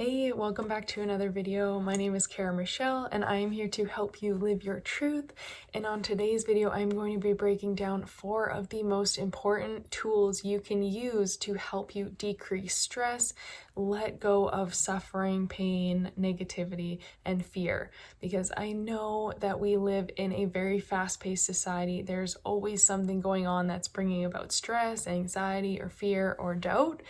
Hey, welcome back to another video. My name is Kara Michelle and I am here to help you live your truth. And on today's video, I'm going to be breaking down 4 of the most important tools you can use to help you decrease stress, let go of suffering, pain, negativity, and fear. Because I know that we live in a very fast-paced society. There's always something going on that's bringing about stress, anxiety, or fear, or doubt.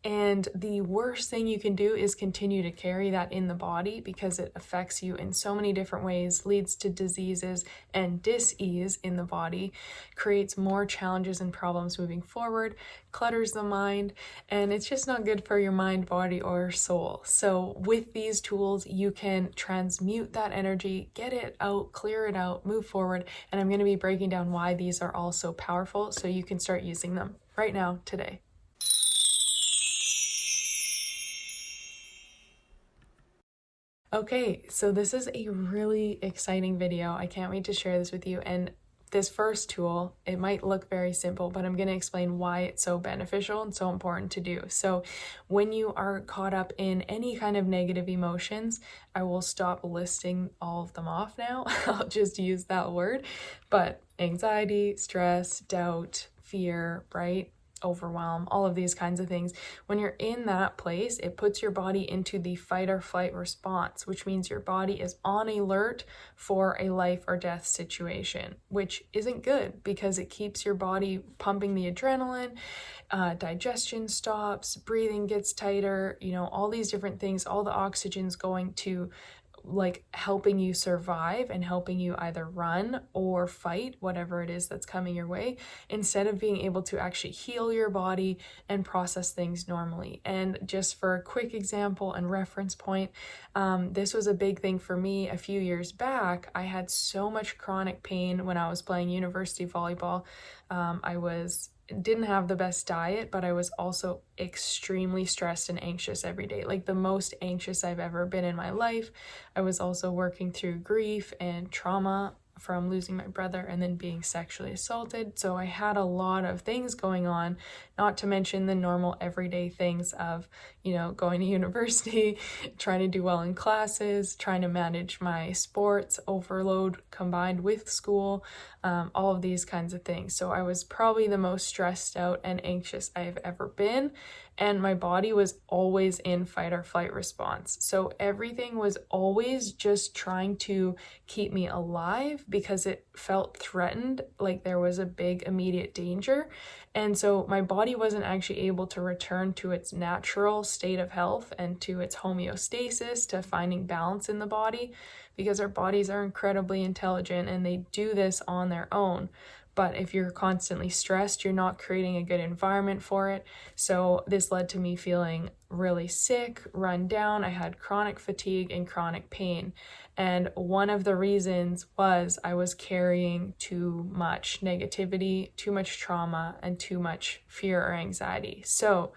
And the worst thing you can do is continue to carry that in the body because it affects you in so many different ways, leads to diseases and dis-ease in the body, creates more challenges and problems moving forward, clutters the mind, and it's just not good for your mind, body, or soul. So with these tools, you can transmute that energy, get it out, clear it out, move forward, and I'm going to be breaking down why these are all so powerful so you can start using them right now, today. Okay, so this is a really exciting video. I can't wait to share this with you. And this first tool, it might look very simple, but I'm going to explain why it's so beneficial and so important to do. So when you are caught up in any kind of negative emotions, I will stop listing all of them off now. I'll just use that word. But anxiety, stress, doubt, fear, right? Overwhelm, all of these kinds of things. When you're in that place, it puts your body into the fight or flight response, which means your body is on alert for a life or death situation, which isn't good because it keeps your body pumping the adrenaline, digestion stops, breathing gets tighter, all these different things, all the oxygen's going to helping you survive and helping you either run or fight whatever it is that's coming your way, instead of being able to actually heal your body and process things normally. And just for a quick example and reference point, this was a big thing for me a few years back. I had so much chronic pain when I was playing university volleyball. Didn't have the best diet, but I was also extremely stressed and anxious every day, like the most anxious I've ever been in my life. I was also working through grief and trauma from losing my brother and then being sexually assaulted. So I had a lot of things going on, not to mention the normal everyday things of, going to university, trying to do well in classes, trying to manage my sports overload combined with school, all of these kinds of things. So I was probably the most stressed out and anxious I've ever been. And my body was always in fight or flight response. So everything was always just trying to keep me alive because it felt threatened, like there was a big immediate danger. And so my body wasn't actually able to return to its natural state of health and to its homeostasis, to finding balance in the body, because our bodies are incredibly intelligent and they do this on their own. But if you're constantly stressed, you're not creating a good environment for it. So this led to me feeling really sick, run down. I had chronic fatigue and chronic pain. And one of the reasons was I was carrying too much negativity, too much trauma, and too much fear or anxiety. So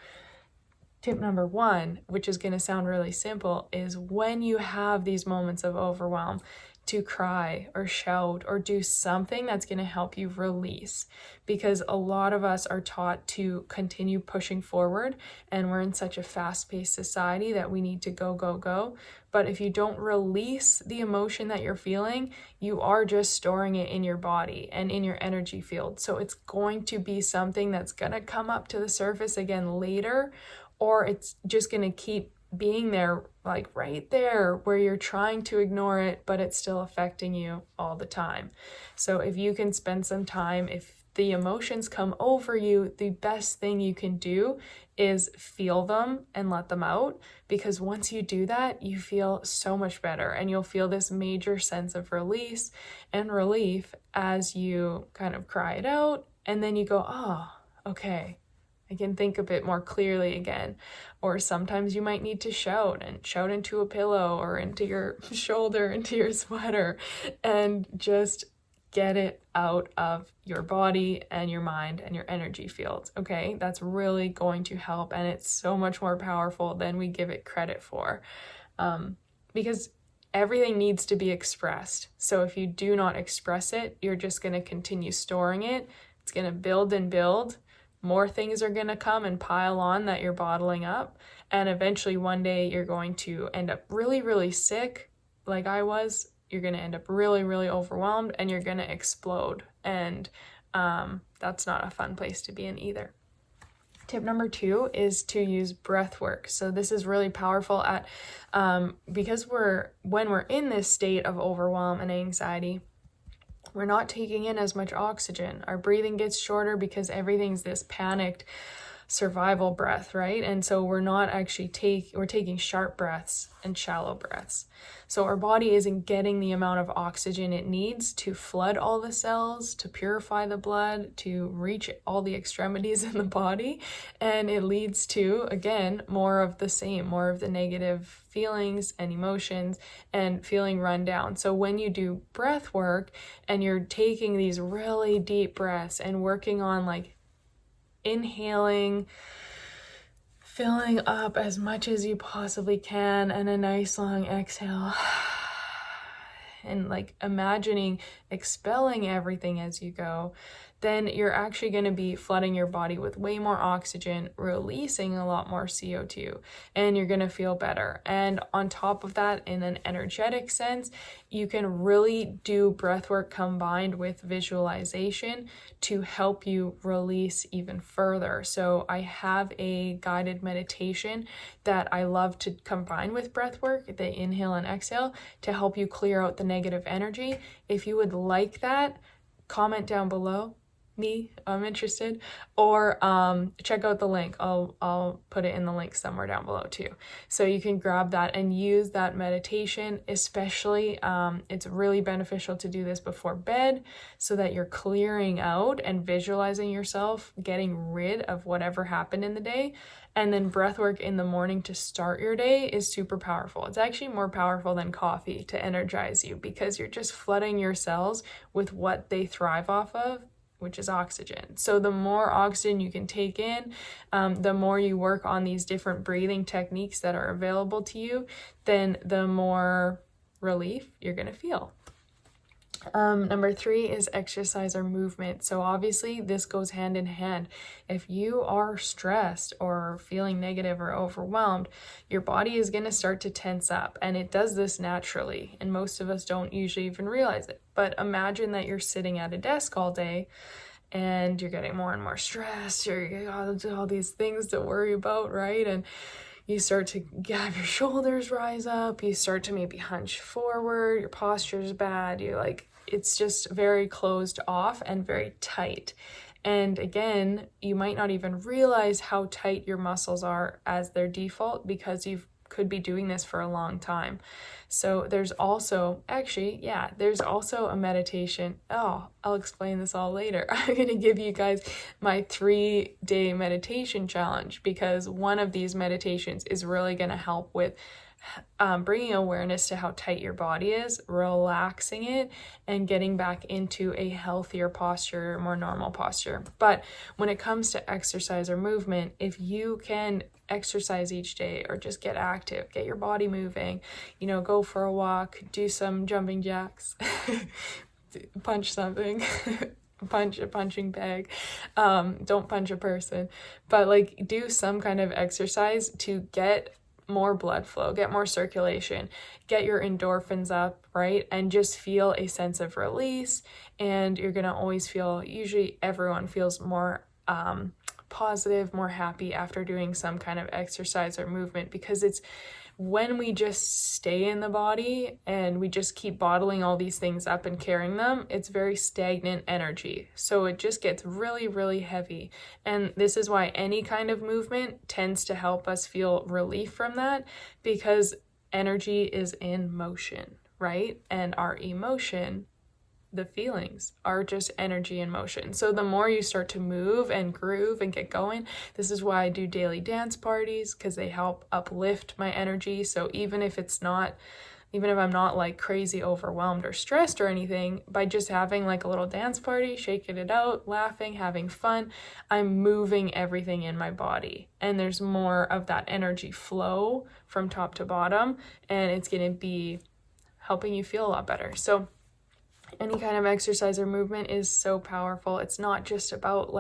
tip number 1, which is going to sound really simple, is when you have these moments of overwhelm, to cry or shout or do something that's going to help you release, because a lot of us are taught to continue pushing forward, and we're in such a fast-paced society that we need to go, go, go. But if you don't release the emotion that you're feeling, you are just storing it in your body and in your energy field. So it's going to be something that's going to come up to the surface again later, or it's just going to keep being there, like right there where you're trying to ignore it, but it's still affecting you all the time. So if you can spend some time, if the emotions come over you, the best thing you can do is feel them and let them out, because once you do that, you feel so much better and you'll feel this major sense of release and relief as you kind of cry it out, and then you go, oh, okay, I can think a bit more clearly again. Or sometimes you might need to shout into a pillow or into your shoulder, into your sweater, and just get it out of your body and your mind and your energy fields, okay? That's really going to help, and it's so much more powerful than we give it credit for, because everything needs to be expressed. So if you do not express it, you're just going to continue storing it. It's going to build and build. More things are going to come and pile on that you're bottling up, And eventually one day you're going to end up really, really sick, like I was. You're going to end up really, really overwhelmed, and you're going to explode. And that's not a fun place to be in either. Tip number 2 is to use breath work. So this is really powerful at because when we're in this state of overwhelm and anxiety, we're not taking in as much oxygen. Our breathing gets shorter because everything's this panicked survival breath, right? And so we're not actually we're taking sharp breaths and shallow breaths. So our body isn't getting the amount of oxygen it needs to flood all the cells, to purify the blood, to reach all the extremities in the body. And it leads to, again, more of the same, more of the negative feelings and emotions and feeling run down. So when you do breath work and you're taking these really deep breaths and working on like inhaling, filling up as much as you possibly can, and a nice long exhale, and like imagining expelling everything as you go, then you're actually going to be flooding your body with way more oxygen, releasing a lot more CO2, and you're going to feel better. And on top of that, in an energetic sense, you can really do breath work combined with visualization to help you release even further. So I have a guided meditation that I love to combine with breath work, the inhale and exhale, to help you clear out the negative energy. If you would like that, comment down below. I'm interested, or check out the link. I'll put it in the link somewhere down below too, so you can grab that and use that meditation. Especially it's really beneficial to do this before bed so that you're clearing out and visualizing yourself getting rid of whatever happened in the day. And then breath work in the morning to start your day is super powerful. It's actually more powerful than coffee to energize you, because you're just flooding your cells with what they thrive off of, which is oxygen. So the more oxygen you can take in, the more you work on these different breathing techniques that are available to you, then the more relief you're going to feel. Number 3 is exercise or movement. So obviously this goes hand in hand. If you are stressed or feeling negative or overwhelmed, your body is going to start to tense up, and it does this naturally, and most of us don't usually even realize it. But imagine that you're sitting at a desk all day and you're getting more and more stressed. You're getting all these things to worry about, right? And you start to have your shoulders rise up, you start to maybe hunch forward, your posture is bad, it's just very closed off and very tight. And again, you might not even realize how tight your muscles are as their default, because you could be doing this for a long time. So there's also a meditation. I'll explain this all later. I'm going to give you guys my 3-day meditation challenge, because one of these meditations is really going to help with bringing awareness to how tight your body is, relaxing it, and getting back into a healthier posture, more normal posture. But when it comes to exercise or movement, if you can exercise each day or just get active, get your body moving, go for a walk, do some jumping jacks, punch something, punch a punching bag, don't punch a person, but do some kind of exercise to get more blood flow, get more circulation, get your endorphins up, right? And just feel a sense of release. And you're going to always usually everyone feels more positive, more happy after doing some kind of exercise or movement, because it's when we just stay in the body and we just keep bottling all these things up and carrying them, it's very stagnant energy. So it just gets really, really heavy. And this is why any kind of movement tends to help us feel relief from that, because energy is in motion, right? And our emotion, the feelings, are just energy in motion. So the more you start to move and groove and get going, this is why I do daily dance parties, because they help uplift my energy. So even if I'm not crazy overwhelmed or stressed or anything, by just having a little dance party, shaking it out, laughing, having fun, I'm moving everything in my body. And there's more of that energy flow from top to bottom, and it's going to be helping you feel a lot better. So any kind of exercise or movement is so powerful. It's not just about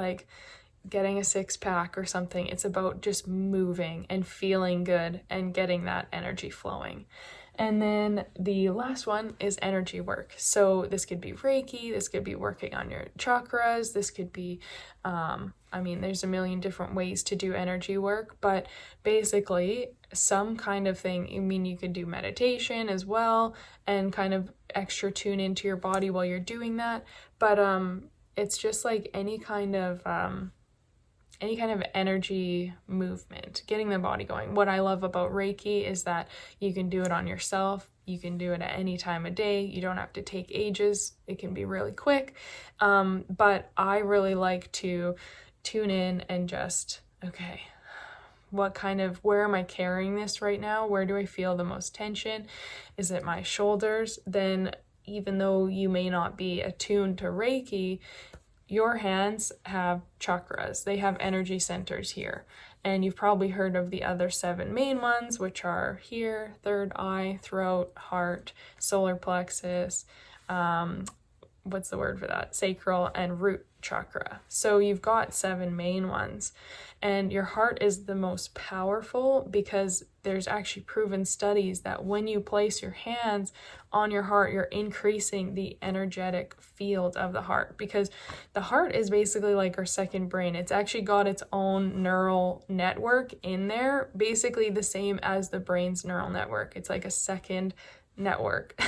getting a six-pack or something. It's about just moving and feeling good and getting that energy flowing. And then the last one is energy work. So this could be Reiki, this could be working on your chakras, this could be, there's a million different ways to do energy work, but basically some kind of thing. You could do meditation as well and kind of extra tune into your body while you're doing that. But it's just like any kind of energy movement, getting the body going. What I love about Reiki is that you can do it on yourself. You can do it at any time of day. You don't have to take ages. It can be really quick. But I really like to tune in and just, okay, where am I carrying this right now? Where do I feel the most tension? Is it my shoulders? Then even though you may not be attuned to Reiki, your hands have chakras. They have energy centers here. And you've probably heard of the other 7 main ones, which are here, third eye, throat, heart, solar plexus, what's the word for that? Sacral and root chakra. So you've got 7 main ones. And your heart is the most powerful because there's actually proven studies that when you place your hands on your heart, you're increasing the energetic field of the heart, because the heart is basically like our second brain. It's actually got its own neural network in there, basically the same as the brain's neural network. It's like a second network.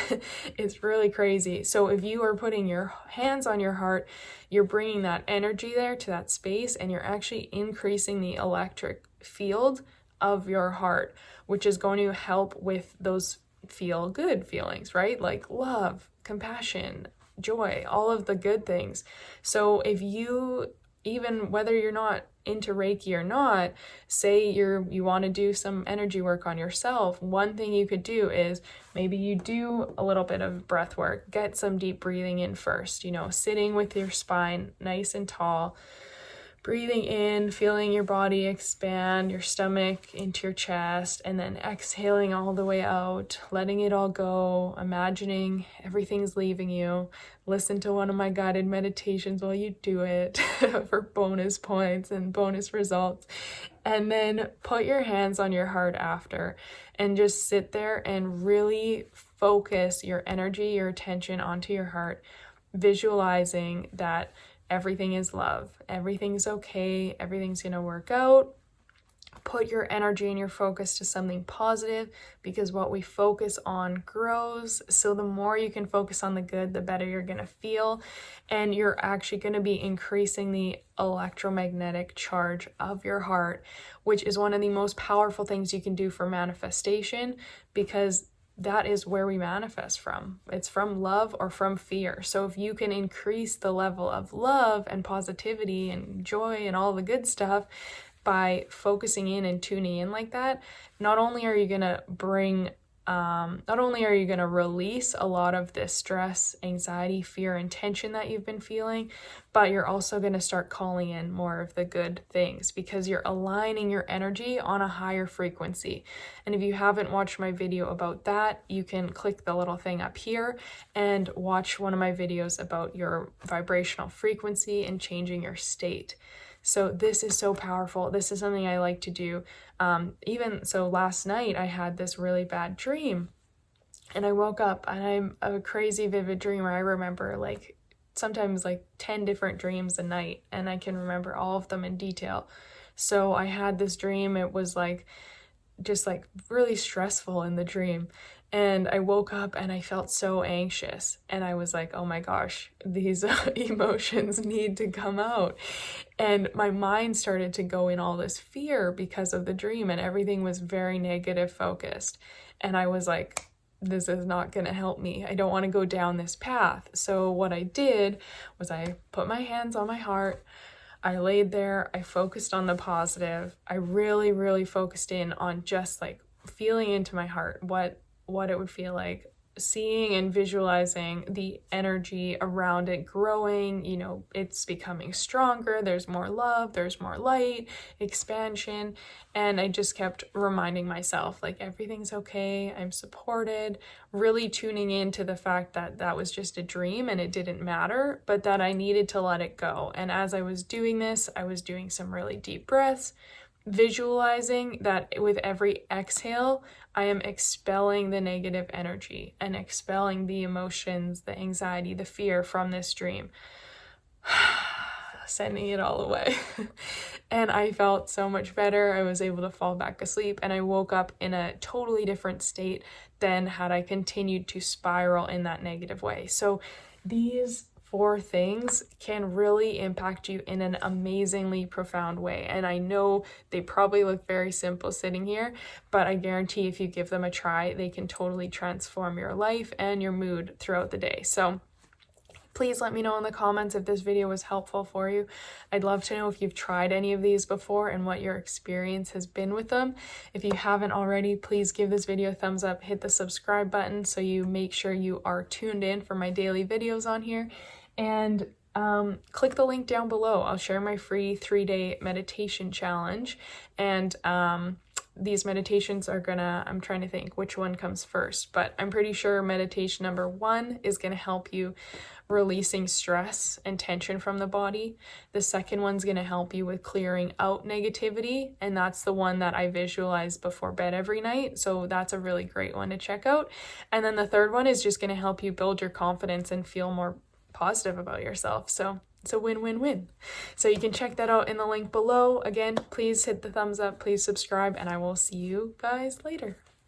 It's really crazy. So if you are putting your hands on your heart, you're bringing that energy there to that space, and you're actually increasing the electric field of your heart, which is going to help with those feel good feelings, right? Like love, compassion, joy, all of the good things. So if you, even whether you're not into Reiki or not, say you want to do some energy work on yourself, one thing you could do is maybe you do a little bit of breath work, get some deep breathing in first, sitting with your spine nice and tall, breathing in, feeling your body expand, your stomach into your chest, and then exhaling all the way out, letting it all go, imagining everything's leaving you. Listen to one of my guided meditations while you do it for bonus points and bonus results. And then put your hands on your heart after and just sit there and really focus your energy, your attention onto your heart, visualizing that everything is love. Everything's okay. Everything's going to work out. Put your energy and your focus to something positive, because what we focus on grows. So the more you can focus on the good, the better you're going to feel. And you're actually going to be increasing the electromagnetic charge of your heart, which is one of the most powerful things you can do for manifestation, because that is where we manifest from. It's from love or from fear. So if you can increase the level of love and positivity and joy and all the good stuff by focusing in and tuning in like that, not only are you going to release a lot of this stress, anxiety, fear, and tension that you've been feeling, but you're also going to start calling in more of the good things, because you're aligning your energy on a higher frequency. And if you haven't watched my video about that, you can click the little thing up here and watch one of my videos about your vibrational frequency and changing your state. So this is so powerful. This is something I like to do. Even so, last night I had this really bad dream, and I woke up and I'm a crazy vivid dreamer. I remember sometimes 10 different dreams a night, and I can remember all of them in detail. So I had this dream. It was just really stressful in the dream. And I woke up and I felt so anxious, and I was like, oh my gosh, these emotions need to come out. And my mind started to go in all this fear because of the dream, and everything was very negative focused. And I was like, this is not going to help me. I don't want to go down this path. So what I did was I put my hands on my heart. I laid there. I focused on the positive. I really, really focused in on just feeling into my heart, what it would feel like seeing and visualizing the energy around it growing, you know, it's becoming stronger, there's more love, there's more light, expansion, and I just kept reminding myself, like, everything's okay, I'm supported, really tuning into the fact that that was just a dream and it didn't matter, but that I needed to let it go. And as I was doing this, I was doing some really deep breaths, visualizing that with every exhale, I am expelling the negative energy and expelling the emotions, the anxiety, the fear from this dream, sending it all away. And I felt so much better. I was able to fall back asleep and I woke up in a totally different state than had I continued to spiral in that negative way. So these 4 things can really impact you in an amazingly profound way. And I know they probably look very simple sitting here, but I guarantee if you give them a try, they can totally transform your life and your mood throughout the day. So please let me know in the comments if this video was helpful for you. I'd love to know if you've tried any of these before and what your experience has been with them. If you haven't already, please give this video a thumbs up, hit the subscribe button so you make sure you are tuned in for my daily videos on here. And click the link down below. I'll share my free 3-day meditation challenge. And these meditations are I'm trying to think which one comes first, but I'm pretty sure meditation number 1 is gonna help you releasing stress and tension from the body. The second one's gonna help you with clearing out negativity, and that's the one that I visualize before bed every night. So that's a really great one to check out. And then the third one is just gonna help you build your confidence and feel more positive about yourself. So it's a win-win-win. So you can check that out in the link below. Again, please hit the thumbs up, please subscribe, and I will see you guys later.